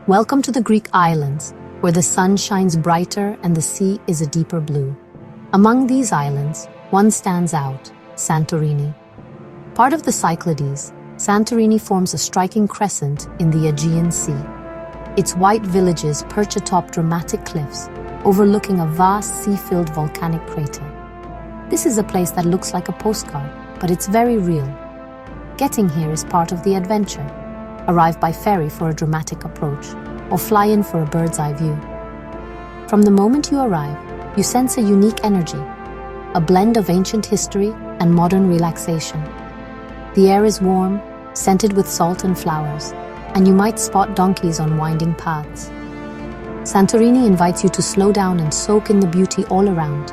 Welcome to the Greek islands, where the sun shines brighter and the sea is a deeper blue. Among these islands, one stands out, Santorini. Part of the Cyclades, Santorini forms a striking crescent in the Aegean Sea. Its white villages perch atop dramatic cliffs, overlooking a vast sea-filled volcanic crater. This is a place that looks like a postcard, but it's very real. Getting here is part of the adventure. Arrive by ferry for a dramatic approach, or fly in for a bird's-eye view. From the moment you arrive, you sense a unique energy, a blend of ancient history and modern relaxation. The air is warm, scented with salt and flowers, and you might spot donkeys on winding paths. Santorini invites you to slow down and soak in the beauty all around.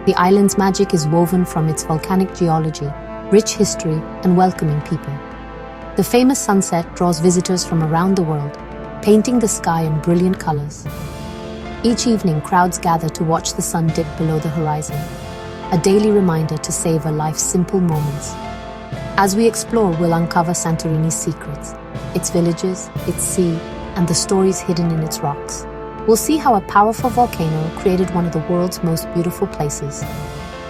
The island's magic is woven from its volcanic geology, rich history, and welcoming people. The famous sunset draws visitors from around the world, painting the sky in brilliant colors. Each evening, crowds gather to watch the sun dip below the horizon, a daily reminder to savor life's simple moments. As we explore, we'll uncover Santorini's secrets, its villages, its sea, and the stories hidden in its rocks. We'll see how a powerful volcano created one of the world's most beautiful places,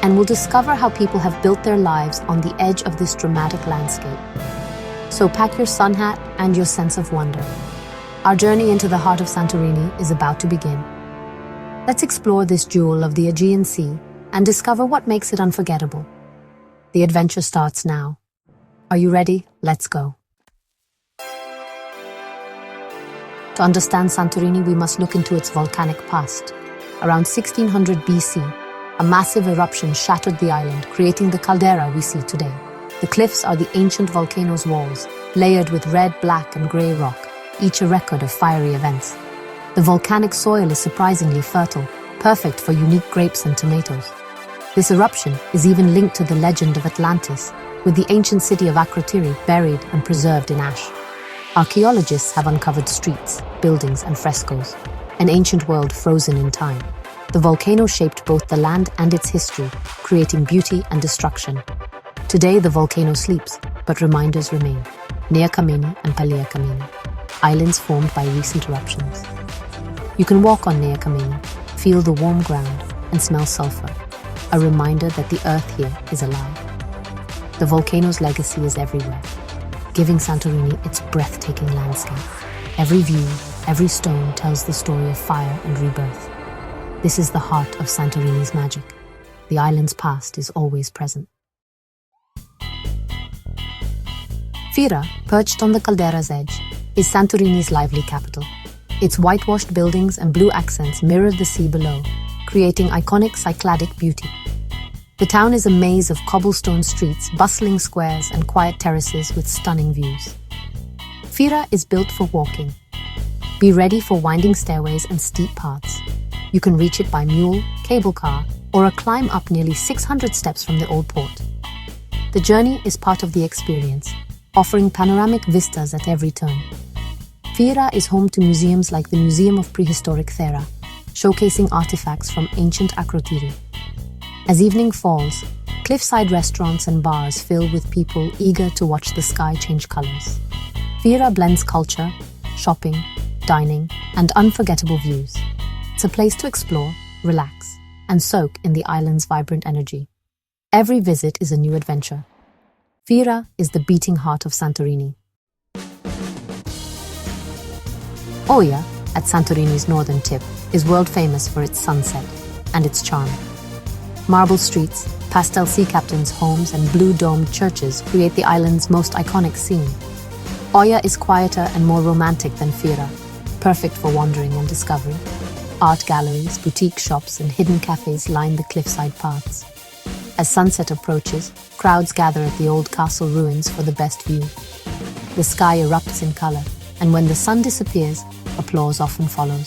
and we'll discover how people have built their lives on the edge of this dramatic landscape. So pack your sun hat and your sense of wonder. Our journey into the heart of Santorini is about to begin. Let's explore this jewel of the Aegean Sea and discover what makes it unforgettable. The adventure starts now. Are you ready? Let's go. To understand Santorini, we must look into its volcanic past. Around 1600 BC, a massive eruption shattered the island, creating the caldera we see today. The cliffs are the ancient volcano's walls, layered with red, black, and grey rock, each a record of fiery events. The volcanic soil is surprisingly fertile, perfect for unique grapes and tomatoes. This eruption is even linked to the legend of Atlantis, with the ancient city of Akrotiri buried and preserved in ash. Archaeologists have uncovered streets, buildings, and frescoes, an ancient world frozen in time. The volcano shaped both the land and its history, creating beauty and destruction. Today, the volcano sleeps, but reminders remain. Nea Kameni and Palea Kameni, islands formed by recent eruptions. You can walk on Nea Kameni, feel the warm ground, and smell sulfur, a reminder that the earth here is alive. The volcano's legacy is everywhere, giving Santorini its breathtaking landscape. Every view, every stone tells the story of fire and rebirth. This is the heart of Santorini's magic. The island's past is always present. Fira, perched on the caldera's edge, is Santorini's lively capital. Its whitewashed buildings and blue accents mirror the sea below, creating iconic Cycladic beauty. The town is a maze of cobblestone streets, bustling squares, and quiet terraces with stunning views. Fira is built for walking. Be ready for winding stairways and steep paths. You can reach it by mule, cable car, or a climb up nearly 600 steps from the old port. The journey is part of the experience, offering panoramic vistas at every turn. Fira is home to museums like the Museum of Prehistoric Thera, showcasing artifacts from ancient Akrotiri. As evening falls, cliffside restaurants and bars fill with people eager to watch the sky change colors. Fira blends culture, shopping, dining, and unforgettable views. It's a place to explore, relax, and soak in the island's vibrant energy. Every visit is a new adventure. Fira is the beating heart of Santorini. Oia, at Santorini's northern tip, is world famous for its sunset and its charm. Marble streets, pastel sea captains' homes, and blue-domed churches create the island's most iconic scene. Oia is quieter and more romantic than Fira, perfect for wandering and discovery. Art galleries, boutique shops, and hidden cafes line the cliffside paths. As sunset approaches, crowds gather at the old castle ruins for the best view. The sky erupts in color, and when the sun disappears, applause often follows.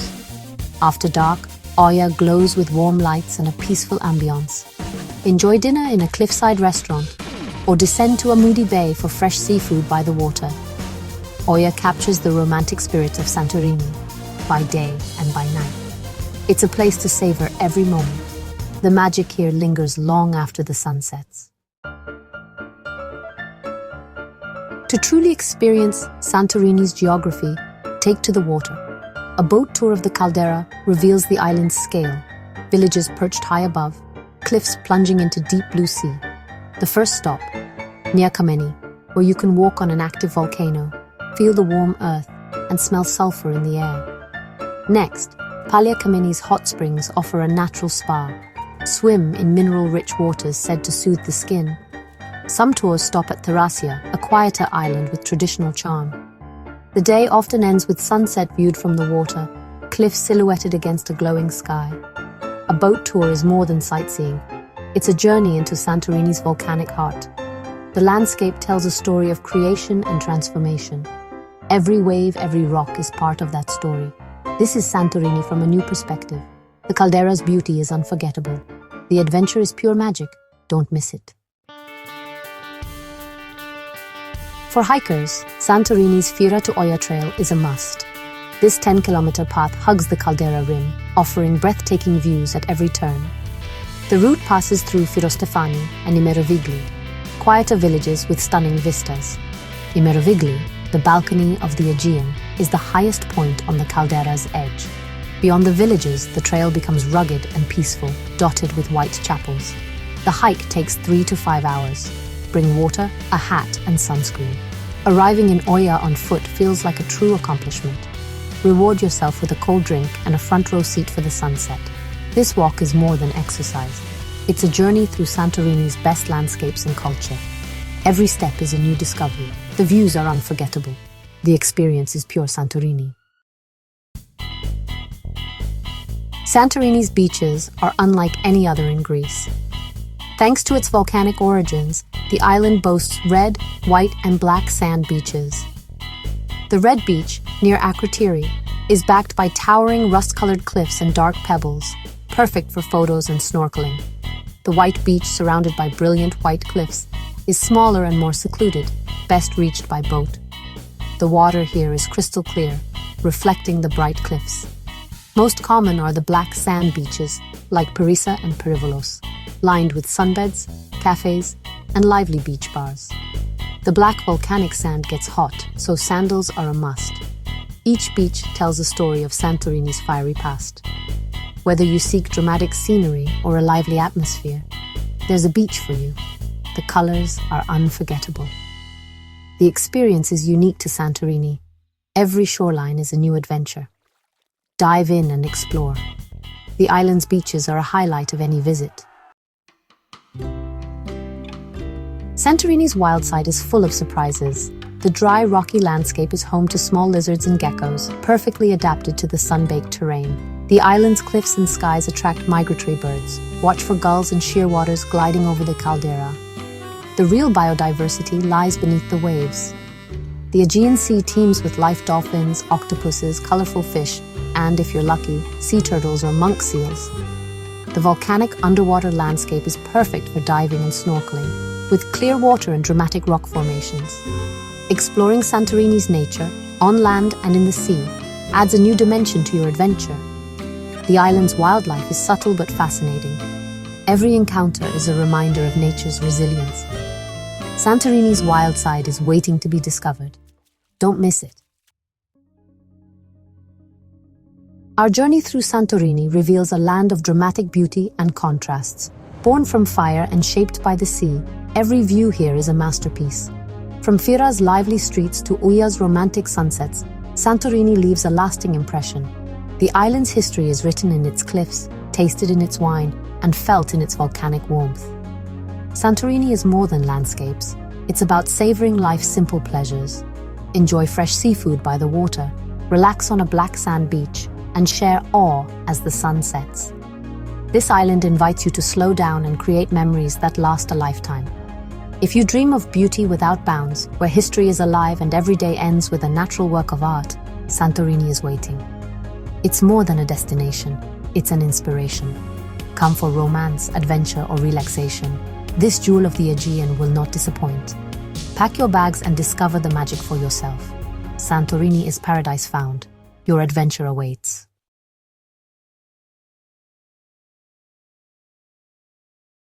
After dark, Oia glows with warm lights and a peaceful ambience. Enjoy dinner in a cliffside restaurant, or descend to a moody bay for fresh seafood by the water. Oia captures the romantic spirit of Santorini, by day and by night. It's a place to savor every moment. The magic here lingers long after the sun sets. To truly experience Santorini's geography, take to the water. A boat tour of the caldera reveals the island's scale. Villages perched high above, cliffs plunging into deep blue sea. The first stop, near Kameni, where you can walk on an active volcano, feel the warm earth, and smell sulfur in the air. Next, Palia Kameni's hot springs offer a natural spa. Swim in mineral-rich waters said to soothe the skin. Some tours stop at Therasia, a quieter island with traditional charm. The day often ends with sunset viewed from the water, cliffs silhouetted against a glowing sky. A boat tour is more than sightseeing. It's a journey into Santorini's volcanic heart. The landscape tells a story of creation and transformation. Every wave, every rock is part of that story. This is Santorini from a new perspective. The caldera's beauty is unforgettable. The adventure is pure magic. Don't miss it. For hikers, Santorini's Fira to Oya trail is a must. This 10-kilometer path hugs the caldera rim, offering breathtaking views at every turn. The route passes through Firostefani and Imerovigli, quieter villages with stunning vistas. Imerovigli, the balcony of the Aegean, is the highest point on the caldera's edge. Beyond the villages, the trail becomes rugged and peaceful, dotted with white chapels. The hike takes 3 to 5 hours. Bring water, a hat, and sunscreen. Arriving in Oya on foot feels like a true accomplishment. Reward yourself with a cold drink and a front row seat for the sunset. This walk is more than exercise. It's a journey through Santorini's best landscapes and culture. Every step is a new discovery. The views are unforgettable. The experience is pure Santorini. Santorini's beaches are unlike any other in Greece. Thanks to its volcanic origins, the island boasts red, white, and black sand beaches. The red beach, near Akrotiri, is backed by towering rust-colored cliffs and dark pebbles, perfect for photos and snorkeling. The white beach, surrounded by brilliant white cliffs, is smaller and more secluded, best reached by boat. The water here is crystal clear, reflecting the bright cliffs. Most common are the black sand beaches, like Perissa and Perivolos, lined with sunbeds, cafes, and lively beach bars. The black volcanic sand gets hot, so sandals are a must. Each beach tells a story of Santorini's fiery past. Whether you seek dramatic scenery or a lively atmosphere, there's a beach for you. The colors are unforgettable. The experience is unique to Santorini. Every shoreline is a new adventure. Dive in and explore. The island's beaches are a highlight of any visit. Santorini's wild side is full of surprises. The dry, rocky landscape is home to small lizards and geckos, perfectly adapted to the sun-baked terrain. The island's cliffs and skies attract migratory birds. Watch for gulls and shearwaters gliding over the caldera. The real biodiversity lies beneath the waves. The Aegean Sea teems with life dolphins, octopuses, colorful fish, and, if you're lucky, sea turtles or monk seals. The volcanic underwater landscape is perfect for diving and snorkeling, with clear water and dramatic rock formations. Exploring Santorini's nature, on land and in the sea, adds a new dimension to your adventure. The island's wildlife is subtle but fascinating. Every encounter is a reminder of nature's resilience. Santorini's wild side is waiting to be discovered. Don't miss it. Our journey through Santorini reveals a land of dramatic beauty and contrasts. Born from fire and shaped by the sea, every view here is a masterpiece. From Fira's lively streets to Oya's romantic sunsets, Santorini leaves a lasting impression. The island's history is written in its cliffs, tasted in its wine, and felt in its volcanic warmth. Santorini is more than landscapes. It's about savoring life's simple pleasures. Enjoy fresh seafood by the water, relax on a black sand beach, and share awe as the sun sets. This island invites you to slow down and create memories that last a lifetime. If you dream of beauty without bounds, where history is alive and every day ends with a natural work of art, Santorini is waiting. It's more than a destination, it's an inspiration. Come for romance, adventure, or relaxation. This jewel of the Aegean will not disappoint. Pack your bags and discover the magic for yourself. Santorini is paradise found. Your adventure awaits.